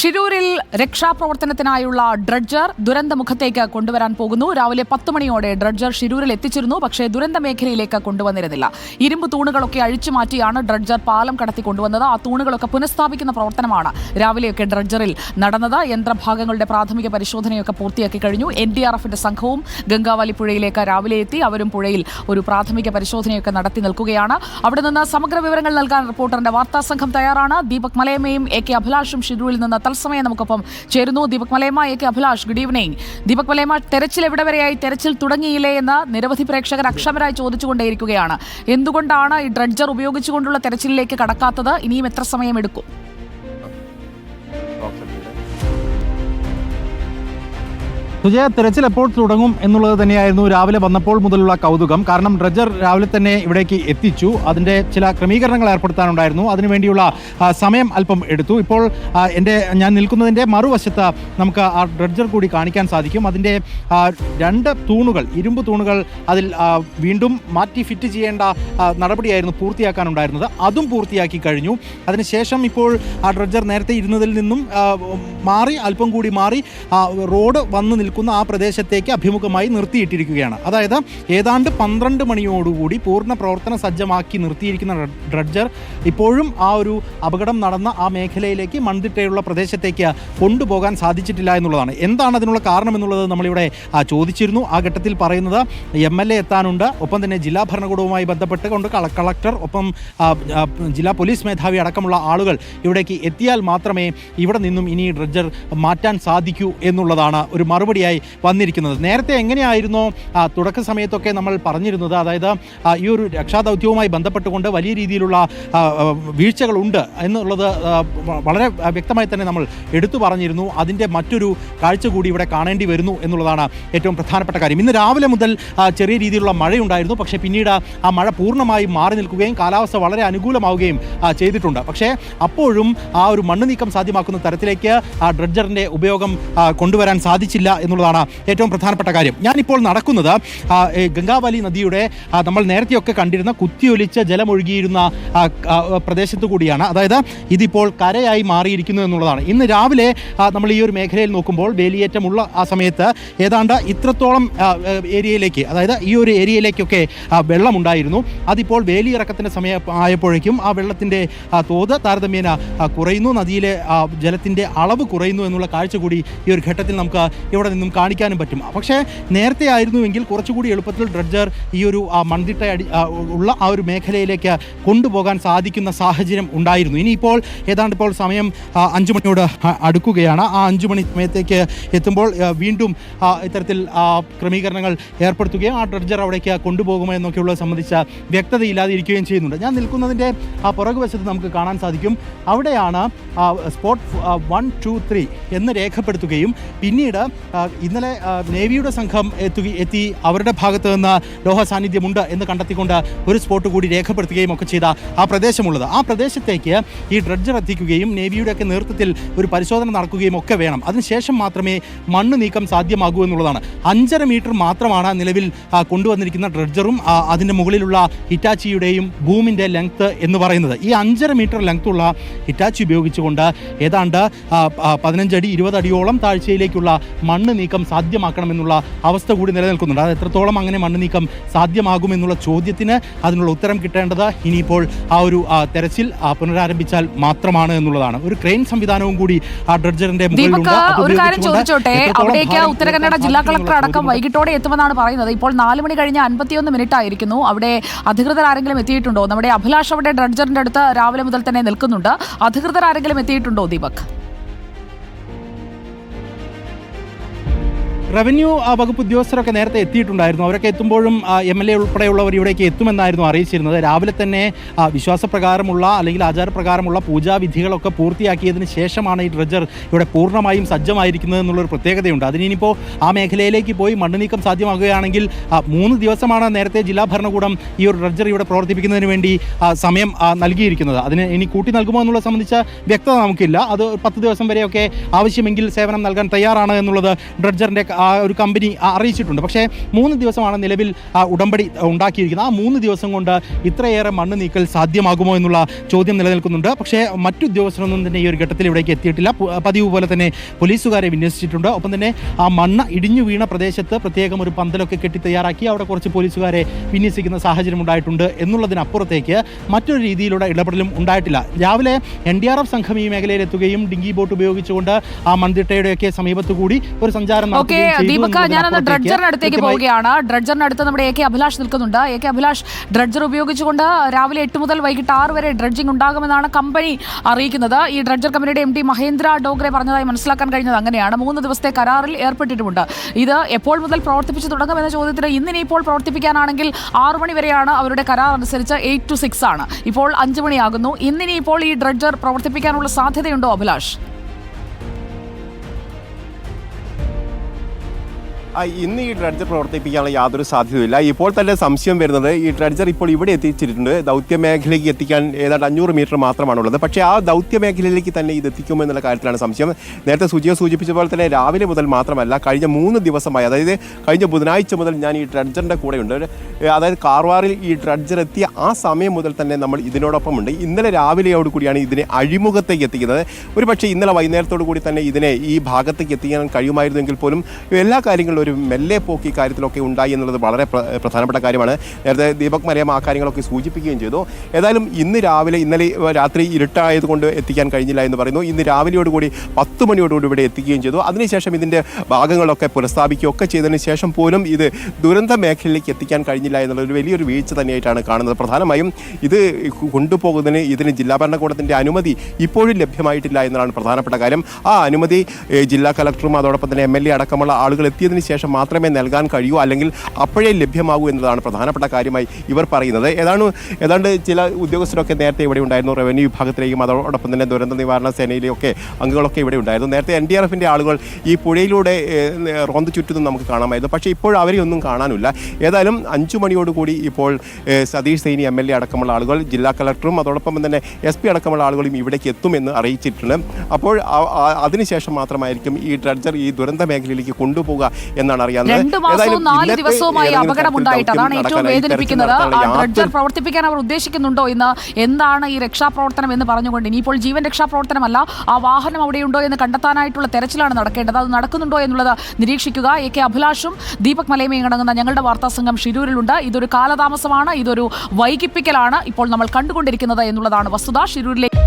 ഷിരൂരിൽ രക്ഷാപ്രവർത്തനത്തിനായുള്ള dredger ദുരന്തമുഖത്തേക്ക് കൊണ്ടുവരാൻ പോകുന്നു. രാവിലെ 10 മണിയോടെ ഡ്രഡ്ജർ ഷിരൂരിൽ എത്തിച്ചിരുന്നു. പക്ഷേ ദുരന്ത മേഖലയിലേക്ക് കൊണ്ടുവന്നിരുന്നില്ല. ഇരുമ്പ് തൂണുകളൊക്കെ അഴിച്ചു മാറ്റിയാണ് ഡ്രഡ്ജർ പാലം കടത്തി കൊണ്ടുവന്നത്. ആ തൂണുകളൊക്കെ പുനഃസ്ഥാപിക്കുന്ന പ്രവർത്തനമാണ് രാവിലെയൊക്കെ ഡ്രഡ്ജറിൽ നടന്നത്. യന്ത്രഭാഗങ്ങളുടെ പ്രാഥമിക പരിശോധനയൊക്കെ പൂർത്തിയാക്കി കഴിഞ്ഞു. NDRFന്റെ സംഘവും ഗംഗാവലി പുഴയിലേക്ക് രാവിലെ എത്തി. അവരും പുഴയിൽ ഒരു പ്രാഥമിക പരിശോധനയൊക്കെ നടത്തി നിൽക്കുകയാണ്. അവിടെ നിന്ന് സമഗ്ര വിവരങ്ങൾ നൽകാൻ റിപ്പോർട്ടറിന്റെ വാർത്താ സംഘം തയ്യാറാണ്. ദീപക് മലയമ്മയും AK അഭിലാഷും ഷിരൂരിൽ നിന്ന് തത്സമയം നമുക്കൊപ്പം ചേരുന്നു. Deepak Malayamma, AK Abhilash, good evening. Deepak Malayamma, തെരച്ചിൽ എവിടെ വരെയായി? തെരച്ചിൽ തുടങ്ങിയില്ലേ എന്ന് നിരവധി പ്രേക്ഷകർ അക്ഷമരായി ചോദിച്ചുകൊണ്ടേയിരിക്കുകയാണ്. എന്തുകൊണ്ടാണ് ഈ ഡ്രഡ്ജർ ഉപയോഗിച്ചുകൊണ്ടുള്ള തെരച്ചിലിലേക്ക് കടക്കാത്തത്? ഇനിയും എത്ര സമയം എടുക്കും? സുജയ, തെരച്ചിൽ എപ്പോൾ തുടങ്ങും എന്നുള്ളത് തന്നെയായിരുന്നു രാവിലെ വന്നപ്പോൾ മുതലുള്ള കൗതുകം. കാരണം ഡ്രഡ്ജർ രാവിലെ തന്നെ ഇവിടേക്ക് എത്തിച്ചു. അതിൻ്റെ ചില ക്രമീകരണങ്ങൾ ഏർപ്പെടുത്താനുണ്ടായിരുന്നു. അതിനുവേണ്ടിയുള്ള സമയം അല്പം എടുത്തു. ഇപ്പോൾ ഞാൻ നിൽക്കുന്നതിൻ്റെ മറുവശത്ത് നമുക്ക് ആ ഡ്രഡ്ജർ കൂടി കാണിക്കാൻ സാധിക്കും. അതിൻ്റെ 2 തൂണുകൾ, ഇരുമ്പ് തൂണുകൾ അതിൽ വീണ്ടും മാറ്റി ഫിറ്റ് ചെയ്യേണ്ട നടപടിയായിരുന്നു പൂർത്തിയാക്കാനുണ്ടായിരുന്നത്. അതും പൂർത്തിയാക്കി കഴിഞ്ഞു. അതിനുശേഷം ഇപ്പോൾ ആ ഡ്രഡ്ജർ നേരത്തെ ഇരുന്നതിൽ നിന്നും മാറി, അല്പം കൂടി മാറി റോഡ് വന്ന് നിൽക്കുന്ന ആ പ്രദേശത്തേക്ക് അഭിമുഖമായി നിർത്തിയിട്ടിരിക്കുകയാണ്. അതായത് ഏതാണ്ട് 12 മണിയോടുകൂടി പൂർണ്ണ പ്രവർത്തന സജ്ജമാക്കി നിർത്തിയിരിക്കുന്ന ഡ്രഡ്ജർ ഇപ്പോഴും ആ ഒരു അപകടം നടന്ന ആ മേഖലയിലേക്ക് മൺതിട്ടയുള്ള പ്രദേശത്തേക്ക് കൊണ്ടുപോകാൻ സാധിച്ചിട്ടില്ല എന്നുള്ളതാണ്. എന്താണ് അതിനുള്ള കാരണം എന്നുള്ളത് നമ്മളിവിടെ ചോദിച്ചിരുന്നു. ആ ഘട്ടത്തിൽ പറയുന്നത് MLA എത്താനുണ്ട്, ഒപ്പം തന്നെ ജില്ലാ ഭരണകൂടവുമായി ബന്ധപ്പെട്ടുകൊണ്ട് കളക്ടർ, ഒപ്പം ജില്ലാ പോലീസ് മേധാവി അടക്കമുള്ള ആളുകൾ ഇവിടേക്ക് എത്തിയാൽ മാത്രമേ ഇവിടെ നിന്നും ഇനി ഡ്രഡ്ജർ മാറ്റാൻ സാധിക്കൂ എന്നുള്ളതാണ് ഒരു മറുപടിയായി വന്നിരിക്കുന്നത്. നേരത്തെ എങ്ങനെയായിരുന്നോ തുടക്ക സമയത്തൊക്കെ നമ്മൾ പറഞ്ഞിരുന്നത്, അതായത് ഈ ഒരു രക്ഷാദൗത്യവുമായി ബന്ധപ്പെട്ടുകൊണ്ട് വലിയ രീതിയിലുള്ള വീഴ്ചകളുണ്ട് എന്നുള്ളത് വളരെ വ്യക്തമായി തന്നെ നമ്മൾ എടുത്തു പറഞ്ഞിരുന്നു. അതിൻ്റെ മറ്റൊരു കാഴ്ച കൂടി ഇവിടെ കാണേണ്ടി വരുന്നു എന്നുള്ളതാണ് ഏറ്റവും പ്രധാനപ്പെട്ട കാര്യം. ഇന്ന് രാവിലെ മുതൽ ചെറിയ രീതിയിലുള്ള മഴയുണ്ടായിരുന്നു. പക്ഷേ പിന്നീട് ആ മഴ പൂർണ്ണമായും മാറി നിൽക്കുകയും കാലാവസ്ഥ വളരെ അനുകൂലമാവുകയും ചെയ്തിട്ടുണ്ട്. പക്ഷേ അപ്പോഴും ആ ഒരു മണ്ണ് നീക്കം സാധ്യമാക്കുന്ന തരത്തിലേക്ക് ആ ഡ്രഡ്ജറിൻ്റെ ഉപയോഗം കൊണ്ടുവരാൻ സാധിച്ചില്ല എന്നുള്ളതാണ് ഏറ്റവും പ്രധാനപ്പെട്ട കാര്യം. ഞാനിപ്പോൾ നടക്കുന്നത് ഗംഗാവലി നദിയുടെ നമ്മൾ നേരത്തെയൊക്കെ കണ്ടിരുന്ന കുത്തിയൊലിച്ച് ജലമൊഴുകിയിരുന്ന പ്രദേശത്തു കൂടിയാണ്. അതായത് ഇതിപ്പോൾ കരയായി മാറിയിരിക്കുന്നു എന്നുള്ളതാണ്. ഇന്ന് രാവിലെ നമ്മൾ ഈ ഒരു മേഖലയിൽ നോക്കുമ്പോൾ വേലിയേറ്റമുള്ള ആ സമയത്ത് ഏതാണ്ട് ഇത്രത്തോളം ഏരിയയിലേക്ക്, അതായത് ഈ ഒരു ഏരിയയിലേക്കൊക്കെ വെള്ളമുണ്ടായിരുന്നു. അതിപ്പോൾ വേലിയിറക്കത്തിൻ്റെ സമയം ആയപ്പോഴേക്കും ആ വെള്ളത്തിൻ്റെ തോത് താരതമ്യേന കുറയുന്നു, നദിയിലെ ജലത്തിൻ്റെ അളവ് കുറയുന്നു എന്നുള്ള കാഴ്ച കൂടി ഈ ഒരു ഘട്ടത്തിൽ നമുക്ക് ഇവിടെ നിന്നും കാണിക്കാനും പറ്റും. പക്ഷേ നേരത്തെ ആയിരുന്നുവെങ്കിൽ കുറച്ചുകൂടി എളുപ്പത്തിൽ ഡ്രഡ്ജർ ഈ ഒരു മൺതിട്ട ഉള്ള ആ ഒരു മേഖലയിലേക്ക് കൊണ്ടുപോകാൻ സാധിക്കുന്ന സാഹചര്യം ഉണ്ടായിരുന്നു. ഇനിയിപ്പോൾ ഏതാണ്ട് ഇപ്പോൾ സമയം 5 മണിയോട് അടുക്കുകയാണ്. ആ 5 മണി സമയത്തേക്ക് എത്തുമ്പോൾ വീണ്ടും ഇത്തരത്തിൽ ക്രമീകരണങ്ങൾ ഏർപ്പെടുത്തുകയും ആ ഡ്രഡ്ജർ അവിടേക്ക് കൊണ്ടുപോകുമോ എന്നൊക്കെയുള്ളത് സംബന്ധിച്ച വ്യക്തതയില്ലാതെ ഇരിക്കുകയും ചെയ്യുന്നുണ്ട്. ഞാൻ നിൽക്കുന്നതിൻ്റെ ആ പുറകുവശത്ത് നമുക്ക് കാണാൻ സാധിക്കും. അവിടെയാണ് സ്പോട്ട് 1, 2, 3 എന്ന് രേഖപ്പെടുത്തുകയും പിന്നീട് ഇന്നലെ നേവിയുടെ സംഘം എത്തി അവരുടെ ഭാഗത്ത് നിന്ന് ലോഹ സാന്നിധ്യമുണ്ട് എന്ന് കണ്ടെത്തിക്കൊണ്ട് ഒരു സ്പോട്ട് കൂടി രേഖപ്പെടുത്തുകയും ഒക്കെ ചെയ്ത ആ പ്രദേശമുള്ളത്. ആ പ്രദേശത്തേക്ക് ഈ ഡ്രഡ്ജർ എത്തിക്കുകയും നേവിയുടെയൊക്കെ നേതൃത്വത്തിൽ ഒരു പരിശോധന നടക്കുകയും ഒക്കെ വേണം. അതിനുശേഷം മാത്രമേ മണ്ണ് നീക്കം സാധ്യമാകൂ എന്നുള്ളതാണ്. 5.5 മീറ്റർ മാത്രമാണ് നിലവിൽ കൊണ്ടുവന്നിരിക്കുന്ന ഡ്രഡ്ജറും അതിൻ്റെ മുകളിലുള്ള ഹിറ്റാച്ചിയുടെയും ബൂമിൻ്റെ ലെങ്ത്ത് എന്ന് പറയുന്നത്. ഈ 5.5 മീറ്റർ ലെങ്ത്തുള്ള ഹിറ്റാച്ചി ഉപയോഗിച്ചുകൊണ്ട് ഏതാണ്ട് 15 അടി 20 അടിയോളം താഴ്ചയിലേക്കുള്ള മണ്ണ് നീക്കം സാധ്യമാക്കണമെന്നുള്ള അവസ്ഥ കൂടി നിലനിൽക്കുന്നുണ്ട്. അത് എത്രത്തോളം അങ്ങനെ മണ്ണ് നീക്കം സാധ്യമാകുമെന്നുള്ള ചോദ്യത്തിന് അതിനുള്ള ഉത്തരം കിട്ടേണ്ടത് ഇനിയിപ്പോൾ ആ ഒരു തെരച്ചിൽ പുനരാരംഭിച്ചാൽ മാത്രമാണ് എന്നുള്ളതാണ്. ഒരു ക്രെയിൻ സംവിധാനവും കൂടി ആ ഡ്രഡ്ജറിന്റെ മുകളിലുണ്ട്. ഒരു കാര്യം ചോദിച്ചോട്ടെ, അവിടേക്ക് ഉത്തര കന്നഡ ജില്ലാ കളക്ടർ അടക്കം വൈകിട്ടോടെ എത്തുമെന്നാണ് പറയുന്നത്. ഇപ്പോൾ 4 മണി കഴിഞ്ഞ് 51 മിനിറ്റ് ആയിരിക്കുന്നു. അവിടെ അധികൃതർ ആരെങ്കിലും എത്തിയിട്ടുണ്ടോ? നമ്മുടെ അഭിലാഷ് അവിടെ ഡ്രഡ്ജറിന്റെ അടുത്ത് രാവിലെ മുതൽ തന്നെ നിൽക്കുന്നുണ്ട്. അധികൃതർ ആരെങ്കിലും എത്തിയിട്ടുണ്ടോ ദീപക്? റവന്യൂ വകുപ്പ് ഉദ്യോഗസ്ഥരൊക്കെ നേരത്തെ എത്തിയിട്ടുണ്ടായിരുന്നു. അവരൊക്കെ എത്തുമ്പോഴും MLA ഉൾപ്പെടെയുള്ളവർ ഇവിടേക്ക് എത്തുമെന്നായിരുന്നു അറിയിച്ചിരുന്നത്. രാവിലെ തന്നെ വിശ്വാസപ്രകാരമുള്ള അല്ലെങ്കിൽ ആചാരപ്രകാരമുള്ള പൂജാവിധികളൊക്കെ പൂർത്തിയാക്കിയതിന് ശേഷമാണ് ഈ ഡ്രഡ്ജർ ഇവിടെ പൂർണ്ണമായും സജ്ജമായിരിക്കുന്നത് എന്നുള്ളൊരു പ്രത്യേകതയുണ്ട്. അതിനിപ്പോൾ ആ മേഖലയിലേക്ക് പോയി മണ്ണ് നീക്കം സാധ്യമാകുകയാണെങ്കിൽ 3 ദിവസമാണ് നേരത്തെ ജില്ലാ ഭരണകൂടം ഈ ഒരു ഡ്രഡ്ജർ ഇവിടെ പ്രവർത്തിപ്പിക്കുന്നതിന് വേണ്ടി സമയം നൽകിയിരിക്കുന്നത്. അതിന് ഇനി കൂട്ടി നൽകുമോ എന്നുള്ളത് സംബന്ധിച്ച വ്യക്തത നമുക്കില്ല. അത് 10 ദിവസം വരെയൊക്കെ ആവശ്യമെങ്കിൽ സേവനം നൽകാൻ തയ്യാറാണ് എന്നുള്ളത് ഡ്രഡ്ജറിൻ്റെ ഒരു കമ്പനി അറിയിച്ചിട്ടുണ്ട്. പക്ഷേ 3 ദിവസമാണ് നിലവിൽ ഉടമ്പടി ഉണ്ടാക്കിയിരിക്കുന്നത്. ആ 3 ദിവസം കൊണ്ട് ഇത്രയേറെ മണ്ണ് നീക്കൽ സാധ്യമാകുമോ എന്നുള്ള ചോദ്യം നിലനിൽക്കുന്നുണ്ട്. പക്ഷേ മറ്റു ഉദ്യോഗസ്ഥരൊന്നും തന്നെ ഈ ഒരു ഘട്ടത്തിൽ ഇവിടേക്ക് എത്തിയിട്ടില്ല. പതിവ് പോലെ തന്നെ പോലീസുകാരെ വിന്യസിച്ചിട്ടുണ്ട്. ഒപ്പം തന്നെ ആ മണ്ണ് ഇടിഞ്ഞു വീണ പ്രദേശത്ത് പ്രത്യേകം ഒരു പന്തലൊക്കെ കെട്ടി തയ്യാറാക്കി അവിടെ കുറച്ച് പോലീസുകാരെ വിന്യസിക്കുന്ന സാഹചര്യം ഉണ്ടായിട്ടുണ്ട്. എന്നുള്ളതിനപ്പുറത്തേക്ക് മറ്റൊരു രീതിയിലുള്ള ഇടപെടലും ഉണ്ടായിട്ടില്ല. രാവിലെ NDRF സംഘം ഈ മേഖലയിൽ എത്തുകയും ഡിങ്കി ബോട്ട് ഉപയോഗിച്ചുകൊണ്ട് ആ മൺതിട്ടയുടെയൊക്കെ സമീപത്ത് കൂടി ഒരു സഞ്ചാരം ദീപക്, ഞാനൊന്ന് ഡ്രഡ്ജറിനടുത്തേക്ക് പോവുകയാണ്. ഡ്രഡ്ജറിനടുത്ത് നമ്മുടെ AK അഭിലാഷ് നിൽക്കുന്നുണ്ട്. AK അഭിലാഷ്, ഡ്രഡ്ജർ ഉപയോഗിച്ചുകൊണ്ട് രാവിലെ 8 മുതൽ വൈകിട്ട് 6 വരെ ഡ്രഡ്ജിംഗ് ഉണ്ടാകുമെന്നാണ് കമ്പനി അറിയിക്കുന്നത്. ഈ ഡ്രഡ്ജർ കമ്പനിയുടെ MD മഹേന്ദ്ര ഡോഗ്രെ പറഞ്ഞതായി മനസ്സിലാക്കാൻ കഴിഞ്ഞത് അങ്ങനെയാണ്. 3 ദിവസത്തെ കരാറിൽ ഏർപ്പെട്ടിട്ടുമുണ്ട്. ഇത് എപ്പോൾ മുതൽ പ്രവർത്തിപ്പിച്ച് തുടങ്ങുമെന്ന ചോദ്യത്തിന് ഇന്നിനിപ്പോൾ പ്രവർത്തിപ്പിക്കാനാണെങ്കിൽ 6 മണി വരെയാണ് അവരുടെ കരാർ അനുസരിച്ച് 8 to 6 ആണ്. ഇപ്പോൾ 5 മണിയാകുന്നു. ഇന്നിനിപ്പോൾ ഈ ഡ്രഡ്ജർ പ്രവർത്തിപ്പിക്കാനുള്ള സാധ്യതയുണ്ടോ അഭിലാഷ്? ഇന്ന് ഈ ഡ്രഡ്ജർ പ്രവർത്തിപ്പിക്കാനുള്ള യാതൊരു സാധ്യതയില്ല. ഇപ്പോൾ തന്നെ സംശയം വരുന്നത് ഈ ഡ്രഡ്ജർ ഇപ്പോൾ ഇവിടെ എത്തിച്ചിട്ടുണ്ട്. ദൗത്യമേഖലയിലേക്ക് എത്തിക്കാൻ ഏതാണ്ട് 500 മീറ്റർ മാത്രമാണുള്ളത്. പക്ഷേ ആ ദൗത്യമേഖലയിലേക്ക് തന്നെ ഇത് എത്തിക്കുമോ എന്നുള്ള കാര്യത്തിലാണ് സംശയം. നേരത്തെ സൂചിപ്പിച്ച പോലെ തന്നെ രാവിലെ മുതൽ മാത്രമല്ല, കഴിഞ്ഞ 3 ദിവസമായി, അതായത് കഴിഞ്ഞ ബുധനാഴ്ച മുതൽ ഞാൻ ഈ ഡ്രഡ്ജറിൻ്റെ കൂടെയുണ്ട്. അതായത് കാർവാറിൽ ഈ ഡ്രഡ്ജർ എത്തിയ ആ സമയം മുതൽ തന്നെ നമ്മൾ ഇതിനോടൊപ്പമുണ്ട്. ഇന്നലെ രാവിലെയോട് കൂടിയാണ് ഇതിനെ അഴിമുഖത്തേക്ക് എത്തിക്കുന്നത്. ഒരു പക്ഷേ ഇന്നലെ വൈകുന്നേരത്തോടു കൂടി തന്നെ ഇതിനെ ഈ ഭാഗത്തേക്ക് എത്തിക്കാൻ കഴിയുമായിരുന്നെങ്കിൽ പോലും എല്ലാ കാര്യങ്ങളും ഒരു മെല്ലെ പോക്ക് ഈ കാര്യത്തിലൊക്കെ ഉണ്ടായി എന്നുള്ളത് വളരെ പ്രധാനപ്പെട്ട കാര്യമാണ്. നേരത്തെ ദീപക് മലയം ആ കാര്യങ്ങളൊക്കെ സൂചിപ്പിക്കുകയും ചെയ്തു. ഏതായാലും ഇന്നലെ രാത്രി ഇരുട്ടായതുകൊണ്ട് എത്തിക്കാൻ കഴിഞ്ഞില്ല എന്ന് പറയുന്നു. ഇന്ന് രാവിലെയോടുകൂടി 10 മണിയോടുകൂടി ഇവിടെ എത്തിക്കുകയും ചെയ്തു. അതിനുശേഷം ഇതിൻ്റെ ഭാഗങ്ങളൊക്കെ പുനഃസ്ഥാപിക്കുകയൊക്കെ ചെയ്തതിന് ശേഷം പോലും ഇത് ദുരന്ത മേഖലയിലേക്ക് എത്തിക്കാൻ കഴിഞ്ഞില്ല എന്നുള്ളൊരു വലിയൊരു വീഴ്ച തന്നെയായിട്ടാണ് കാണുന്നത്. പ്രധാനമായും ഇത് കൊണ്ടുപോകുന്നതിന് ഇതിന് ജില്ലാ ഭരണകൂടത്തിൻ്റെ അനുമതി ഇപ്പോഴും ലഭ്യമായിട്ടില്ല എന്നതാണ് പ്രധാനപ്പെട്ട കാര്യം. ആ അനുമതി ജില്ലാ കളക്ടറും അതോടൊപ്പം തന്നെ MLA അടക്കമുള്ള ആളുകൾ എത്തിയതിന് ശേഷം മാത്രമേ നൽകാൻ കഴിയൂ, അല്ലെങ്കിൽ അപ്പോഴേ ലഭ്യമാകൂ എന്നതാണ് പ്രധാനപ്പെട്ട കാര്യമായി ഇവർ പറയുന്നത്. ഏതാണ്ട് ചില ഉദ്യോഗസ്ഥരൊക്കെ നേരത്തെ ഇവിടെ ഉണ്ടായിരുന്നു. റവന്യൂ വിഭാഗത്തിലേക്കും അതോടൊപ്പം തന്നെ ദുരന്ത നിവാരണ സേനയിലെയൊക്കെ അംഗങ്ങളൊക്കെ ഇവിടെ ഉണ്ടായിരുന്നു. നേരത്തെ NDRFൻ്റെ ആളുകൾ ഈ പുഴയിലൂടെ റോന്ത് ചുറ്റും നമുക്ക് കാണാമായിരുന്നു. പക്ഷേ ഇപ്പോൾ അവരെ ഒന്നും കാണാനില്ല. ഏതായാലും 5 മണിയോടുകൂടി ഇപ്പോൾ സതീഷ് സൈനി MLA അടക്കമുള്ള ആളുകൾ, ജില്ലാ കളക്ടറും അതോടൊപ്പം തന്നെ SP അടക്കമുള്ള ആളുകളും ഇവിടേക്ക് എത്തുമെന്ന് അറിയിച്ചിട്ടുണ്ട്. അപ്പോൾ അതിനുശേഷം മാത്രമായിരിക്കും ഈ ഡ്രഡ്ജർ ഈ ദുരന്ത മേഖലയിലേക്ക് കൊണ്ടുപോകുക എന്നാണ് അറിയാവുന്നത്. 2 മാസവും 4 ദിവസവുമായി അപകടമുണ്ടായിട്ട് അതാണ് ഏറ്റവും വേദനിപ്പിക്കുന്നത്. ആ ഡ്രഡ്ജർ പ്രവർത്തിപ്പിക്കാൻ അവർ ഉദ്ദേശിക്കുന്നുണ്ടോ എന്ന്, എന്താണ് ഈ രക്ഷാപ്രവർത്തനം എന്ന് പറഞ്ഞുകൊണ്ട് ഇനിയിപ്പോൾ ജീവൻ രക്ഷാപ്രവർത്തനമല്ല, ആ വാഹനം അവിടെയുണ്ടോ എന്ന് കണ്ടെത്താനായിട്ടുള്ള തെരച്ചിലാണ് നടക്കേണ്ടത്. അത് നടക്കുന്നുണ്ടോ എന്നുള്ളത് നിരീക്ഷിക്കുക. AK അഭിലാഷും ദീപക് മലയമേയും അടങ്ങുന്ന ഞങ്ങളുടെ വാർത്താ സംഘം ഷിരൂരിലുണ്ട്. ഇതൊരു കാലതാമസമാണ്, ഇതൊരു വൈകിപ്പിക്കലാണ് ഇപ്പോൾ നമ്മൾ കണ്ടുകൊണ്ടിരിക്കുന്നത് എന്നുള്ളതാണ് വസ്തുത. ഷിരൂരിലേക്ക്